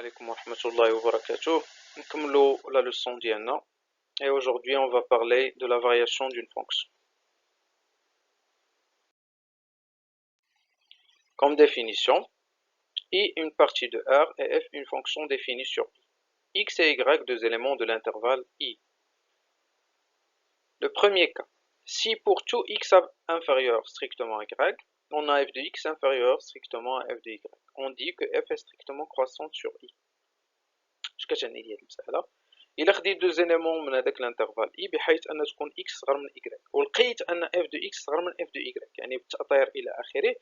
عليكم ورحمة الله وبركاته. نكملو la leçon ديالنا. Et aujourd'hui on va parler de la variation d'une fonction. Comme définition, I une partie de R et F une fonction définie sur I. X et Y deux éléments de l'intervalle I. Le premier cas, si pour tout X inférieur strictement à Y, on a F de X inférieur strictement à F de Y, on dit que F est strictement croissante sur I. اش كتعني لي هاد المسألة؟ إلا خديت دوز إليمون من هذاك الانترفال إي بحيث أن تكون إكس صغر من إكغيك ولقيت أن إف دو إكس صغر من إف دو إكغيك، يعني بالتأطير إلى آخره،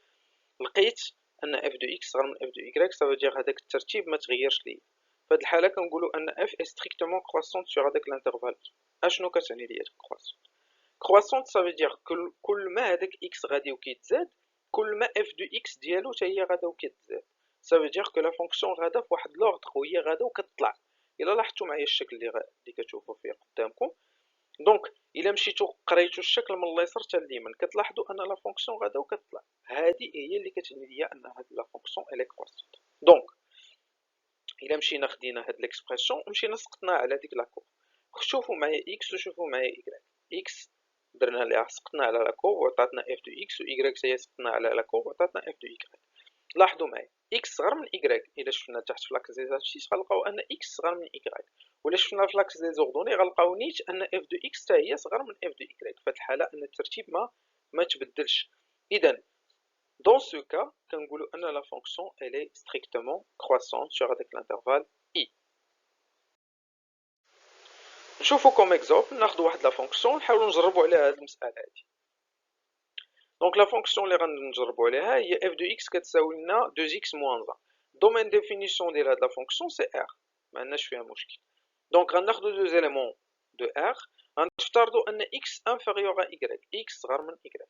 لقيت أن إف دو إكس صغر من إف دو إكغيك، سافودير هذاك الترتيب ما تغيرش ليا. في هاد الحالة كنقولو أن إف إي ستريكتومون كرواسونت سور هذاك الانترفال. أشنو كتعني ليا كرواسونت؟ كرواسونت سافودير كل ما هذاك إكس غادي وكيتزاد، كل ما إف دو إكس ديالو حتى هي غادا وكتزاد. سافودير كو لا فونكسيون غادا فواحد لوردر وهي غادا وكتطلع. إلا لاحظتوا معايا الشكل اللي كتشوفوا فيه قدامكم، دونك إلا مشيتو قريتو الشكل من اليسار حتى اليمين كتلاحظوا أن لا فونكسيون غادا وكتطلع. هذه هي اللي كتعني ليا أن هاد لا فونكسيون إلي كرواسونت. دونك إلا مشينا خدينا هاد ليكسبرسيون ومشينا سقطنا على ديك لاكور، شوفوا معايا إكس وشوفوا معايا إكغيك. إكس درنا ليها سقطنا على لاكور وعطاتنا إف دو إكس، وإكغيك حتى هي سقطنا على لاكور وعطاتنا إف دو إكغيك. لاحظوا معايا إكس صغر من إكغيك، إلا شفنا تحت في لاكس دي زابسيس غنلقاو أن إكس صغر من إكغيك، ولا شفنا في لاكس دي زوردوني غنلقاو نيت أن إف دو إكس حتى هي صغر من إف دو إكغيك. في هاد الحالة أن الترتيب ما تبدلش. إذا dans ce cas كنقولوا أن لا فونكسيون elle est strictement croissante sur هذاك الانترفال I. نشوفوا كوم اكزومبل، ناخذ واحد لا فونكسيون نحاولوا نجربوا عليها هاد المسألة هادي. دونك لا فونكسيون اللي غنجربوا عليها هي f de x كتساوي لنا 2x moins 1. دومين ديفينيسيون ديال هاد لا فونكسيون سي r، ما عندناش فيها مشكل. دونك غناخذوا دوز إليمون دو r، غنفترضوا ان x انفيريور ا y، x صغر من y،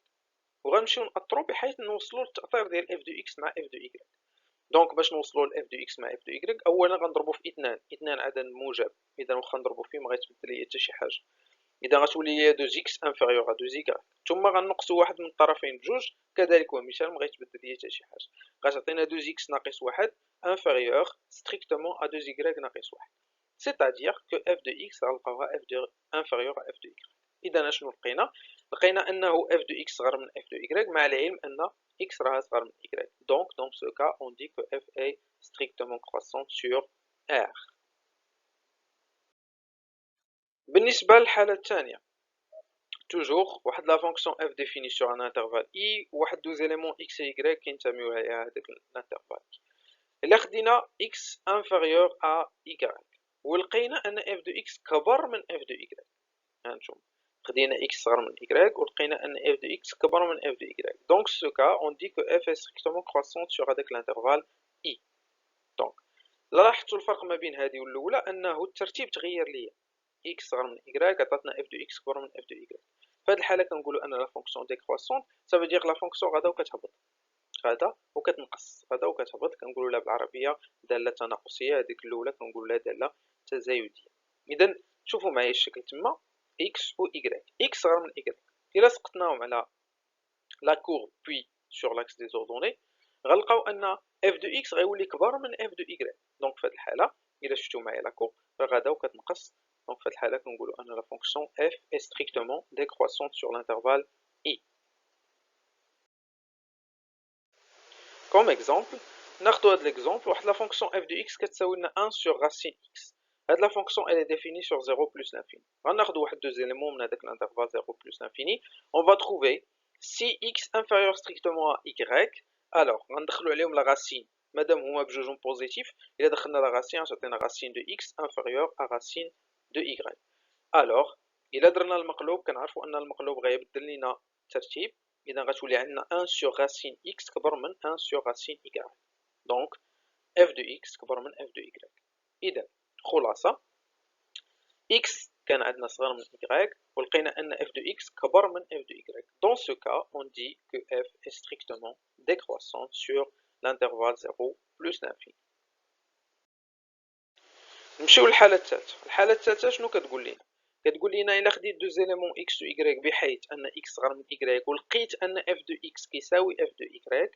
وغنمشيو نأطرو بحيث نوصلوا للتأطير ديال f de x مع f de y. دونك باش نوصلوا ل f de x مع f de y اولا غنضربوا في اثنان عدد موجب، اذا واخا نضربوا فيه ما غيتبدل ليا حتى شي حاجه، اذا غتولي ليا 2x انفيريور ا 2y، ثم غنقصوا واحد من الطرفين بجوج، كذلك هو مثال ما غيتبدل ليا حتى شي حاجه، غتعطينا 2x ناقص 1 انفيريور ستريكتومون ا 2y ناقص 1، c'est-à-dire que f de x غنلقاوها f de انفيريور ا f de y. اذا اشنو لقينا انه f de x صغر من f de y، مع العلم ان x راها صغر من y. donc dans ce cas on dit que f est strictement croissante sur R. بالنسبة للحالة الثانية، توجور واحد لا فونكسيون f définie sur un intervalle I، واحد دوز éléments x et y كينتميو لها هذاك الانترفال. إلا خدينا x inférieur à y ولقينا أن f de x كبر من f de y، هانتوما خدينا x صغر من y ولقينا أن f de x كبر من f de y. donc ce cas on dit que f est strictement croissante sur هذاك الانترفال I. donc لاحظتوا الفرق ما بين هذه والأولى أنه الترتيب تغير ليا، x صغر من y عطاتنا f de x كبر من f de y. في هذه الحالة كنقولوا أن لا فونكسيون ديكرواسونت، سافو دير لا فونكسيون غادا وكتهبط، غادا وكتنقص، غادا وكتهبط، كنقولوا لها بالعربية دالة تناقصية، هذيك الأولى كنقولوا لها دالة تزايدية. إذا شوفوا معايا الشكل تما x و y، x صغر من y، إلا سقطناهم على لا كورب بوي سور لاكس دي زوردوني غنلقاو أن f de x غيولي كبر من f de y. دونك في هذه الحالة إلا شفتوا معايا لا كورب غادا وكتنقص، donc في هذه الحالة كنقولوا أن la fonction f est strictement décroissante sur l'intervalle I. comme exemple ناخذوا هذا l'exemple، واحد la fonction f de x كتساوي لنا 1 sur racine x. هاد la fonction elle est définie sur 0 plus l'infini. غناخذوا واحد deux éléments من هذاك l'intervalle 0 plus l'infini. on va trouver si x inférieur strictement à y، alors غندخلوا عليهم la racine مادام هما بجوجهم بوزيتيف، إلا دخلنا la racine غتعطينا racine de x inférieur à racine de y. alors إلا درنا المقلوب كنعرفوا أن المقلوب غيبدل لنا الترتيب، إذا غتولي عندنا 1 sur racine x كبر من 1 sur racine y. donc f de x كبر من f de y. إذا خلاصة x كان عندنا صغر من y ولقينا أن f de x كبر من f de y. dans ce cas on dit que f est strictement décroissante sur l'intervalle 0 plus l'infini. نمشيو للحالة الثالثة. الحالة الثالثة شنو كتقول لنا؟ كتقول لنا إلا خديت دوز إليمون x و y بحيث أن x صغر من y ولقيت أن f de x كيساوي f de y،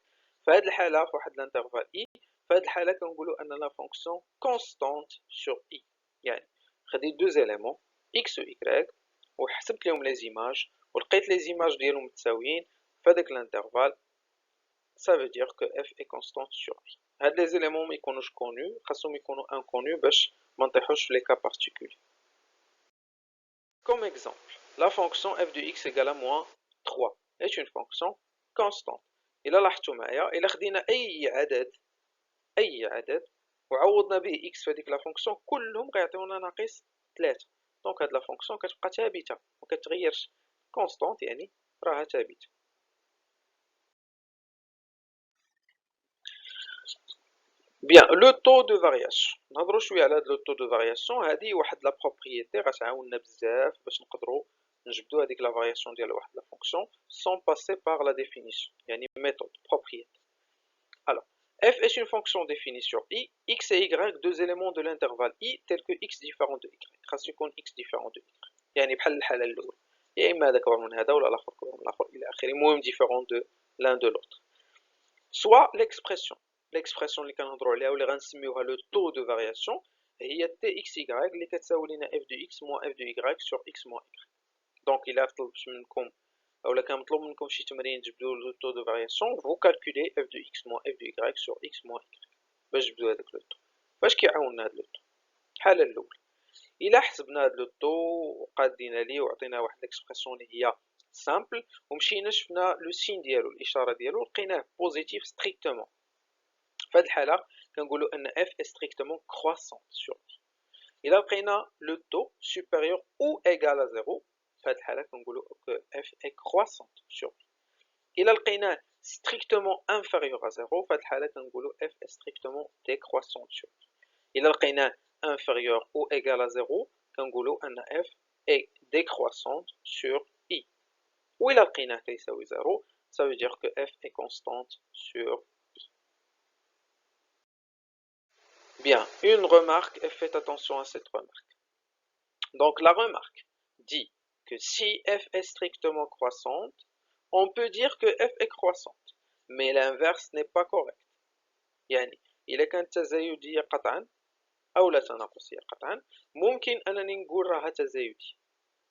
في هذه الحالة في واحد الانترفال I فهاد الحالة كنقولوا أن لا فونكسيون كونستانت سور إي، يعني خديت دوز إليمون إكس و إكغيك وحسبت ليهم لي زيماج ولقيت لي زيماج ديالهم متساويين فهاداك الانترفال، ça veut dire que f est constante sur i. هاد لي زيليمون ميكونوش كونو، خاصهم يكونوا انكونو باش ما نطيحوش في لي كا بارتيكولي. Comme exemple, la fonction f de x égale à moins 3 est une fonction constante. إلا لاحظتوا معايا إلا خدينا أي عدد وعوضنا به x في هذيك لا فونكسيون كلهم غيعطيونا ناقص 3. دونك هاد لا فونكسيون كتبقى ثابتة ما كتغيرش، كونستانت يعني راها ثابتة. Bien, le taux de variation. نهضروا شويه على هاد لو taux de variation. هذه واحد لا بروبريتي غتعاوننا بزاف باش نقدروا نجبدوا هذيك لا فارياسيون ديال واحد لا فونكسيون sans passer par la définition. يعني méthode propriété. Alors, f est une fonction définie sur i, x et y, deux éléments de l'intervalle i tels que x différent de y. خاص يكون x différent de y. يعني بحال الحالة الأولى. يا إما هذا كبر من هذا ولا الآخر كبر من الآخر إلى آخره. المهم différent de l'un de l'autre. Soit l'expression اللي كنهضروا عليها واللي غنسميوها لو طو دو فارياسيون هي تي اكس ايغريك اللي كتساوي لنا اف دو اكس موان اف دو ايغريك سور اكس موان ايغريك. دونك الا طلبت منكم اولا كنطلب منكم شي تمرين تجبدوا لو طو دو فارياسيون فو كالكولي اف دو اكس موان اف دو ايغريك سور اكس موان ايغريك باش تجبدوا هذاك لو طو. فاش كيعاوننا هذا لو طو؟ الحاله الاولى الا حسبنا هذا لو طو وقادينا ليه وعطينا واحد ليكسبرسيون اللي هي سامبل ومشينا شفنا لو سين ديالو الاشاره ديالو لقيناه بوزيتيف ستريكتومون، في هذه الحالة كنقولوا أن f est strictement croissante sur i. إلا لقينا لو taux supérieur ou égal à 0 في هذه الحالة كنقولوا que f est croissante sur i. إلا لقيناه strictement inférieur à 0 في هذه الحالة كنقولوا f est strictement décroissante sur i. إلا لقيناه inférieur ou égal à 0 كنقولوا أن f est décroissante sur i. وإلا لقيناه كيساوي 0 ça veut dire que f est constante sur Bien, une remarque, et faites attention à cette remarque. Donc la remarque dit que si f est strictement croissante, on peut dire que f est croissante, mais l'inverse n'est pas correct. يعني إذا كانت تزايدية قطعا أو لا تناقصية قطعا ممكن أنني نقول راها تزايدية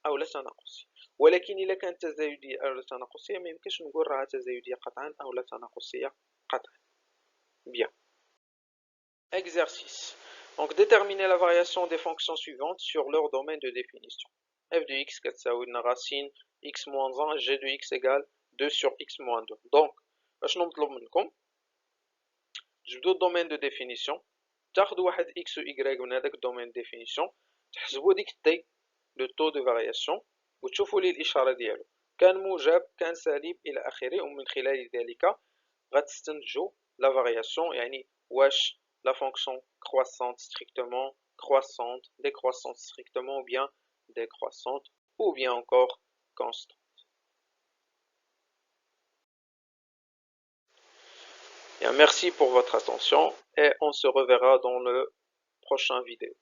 أو لا تناقصية، ولكن إذا كانت تزايدية أو لا تناقصية ما يمكنش نقول راها تزايدية قطعا أو لا تناقصية قطعا. Bien. Exercice. Donc, déterminer la variation des fonctions suivantes sur leur domaine de définition. f de x كتساوي لنا racine x moins 1 g de x égale 2 sur x moins 2. Donc, باش نطلب منكم تجبدوا الدومين دو ديفينيسيون، تاخذوا واحد x و y من هذاك الدومين دو ديفينيسيون، تحسبوا ديك تي لو طو دو فارياسيون وتشوفوا لي الاشاره ديالو كان موجب كان سالب الى اخره، ومن خلال ذلك غتستنتجوا لا فارياسيون يعني واش la fonction croissante strictement, croissante, décroissante strictement, ou bien décroissante, ou bien encore constante. Bien, merci pour votre attention et on se reverra dans le prochain vidéo.